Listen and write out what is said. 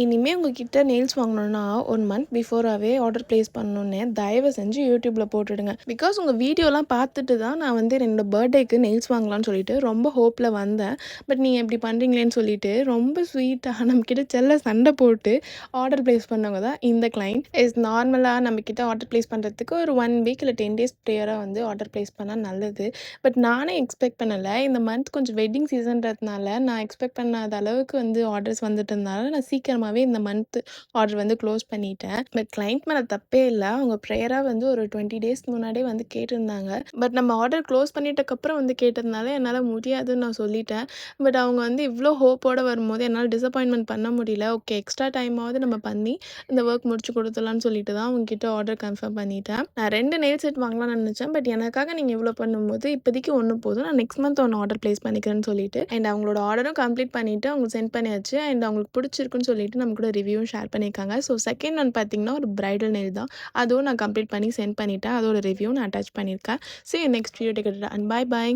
இனிமே உங்ககிட்ட நெயில்ஸ் வாங்கணும்னா 1 மந்த் பிஃபோராவே ஆர்டர் பிளேஸ் பண்ணணும்னு தயவு செஞ்சு யூடியூப்ல போட்டுடுங்க. பிகாஸ் உங்க வீடியோலாம் பார்த்துட்டு தான் நான் வந்து என்னோட பர்த்டேக்கு நெயில்ஸ் வாங்கலாம்னு சொல்லிட்டு ரொம்ப ஹோப்ல வந்தேன். பட் நீங்க இப்படி பண்றீங்களேன்னு சொல்லிட்டு ரொம்ப ஸ்வீட்டா நம்மகிட்ட செல்ல சண்டை போட்டு ஆர்டர் பிளேஸ் பண்ணவங்க தான் இந்த கிளையண்ட். நார்மலா நம்மகிட்ட ஆர்டர் பிளேஸ் பண்றதுக்கு ஒரு 1 வீக் இல்ல 10 டேஸ் ப்ரியரா வந்து ஆர்டர் பிளேஸ் பண்ணா நல்லது. பட் நானே எக்ஸ்பெக்ட் பண்ணல. இந்த மந்த் கொஞ்சம் வெட்டிங் சீசன்றதுனால நான் எக்ஸ்பெக்ட் பண்ணாத அளவுக்கு வந்து ஆர்டர்ஸ் வந்துட்டு இருந்தனால நான் சீக்கிரமாவே இந்த மந்த் ஆர்டர் வந்து க்ளோஸ் பண்ணிட்டேன். பட் கிளையண்ட் மேல தப்பே இல்ல. அவங்க ப்ரேயரா வந்து ஒரு 20 டேஸ்க்கு முன்னாடியே வந்து கேட்டிருந்தாங்க. பட் நம்ம ஆர்டர் க்ளோஸ் பண்ணிட்டக்கப்புறம் வந்து கேட்டதுனால என்னால முடியாதுன்னு நான் சொல்லிட்டேன். பட் அவங்க வந்து இவ்ளோ ஹோப்போட வரும்போது என்னால டிசப்பாயின்ட்மென்ட் பண்ண முடியல. ஓகே, எக்ஸ்ட்ரா டைமாவது நம்ம பண்ணி இந்த ஒர்க் முடிச்சு குடுத்துடலாம்னு சொல்லிட்டு தான் அவங்க கிட்ட ஆர்டர் கன்ஃபார்ம் பண்ணிட்டேன். நான் 2 நெயில் செட் வாங்கலாம்னு நெனச்சேன். பட் எனக்காக நீங்க இவ்ளோ பண்ணும்போது இப்போதைக்கு 1 போதும். நான் நெக்ஸ்ட் மந்த் 1 ஆர்டர் பிளேஸ் பண்ணிக்கிறேன்னு சொல்லிட்டு அண்ட் அவங்களோட ஆர்டரும் கம்ப்ளீட் பண்ணிட்டு அவங்களுக்கு சென்ட் பண்ணியாச்சு. அண்ட் அவங்களுக்கு பிடிச்சிருக்குன்னு சொல்லிட்டு நம்ம கூட ரிவ்யூவும் ஷேர் பண்ணியிருக்காங்க. ஸோ செகண்ட் ஒன் பார்த்தீங்கன்னா ஒரு பிரைடல் நெயில் தான். அதுவும் நான் கம்ப்ளீட் பண்ணி சென்ட் பண்ணிட்டேன். அதோட ரிவ்யூ நான் அட்டாச் பண்ணியிருக்கேன். See you next video. Take care and bye bye.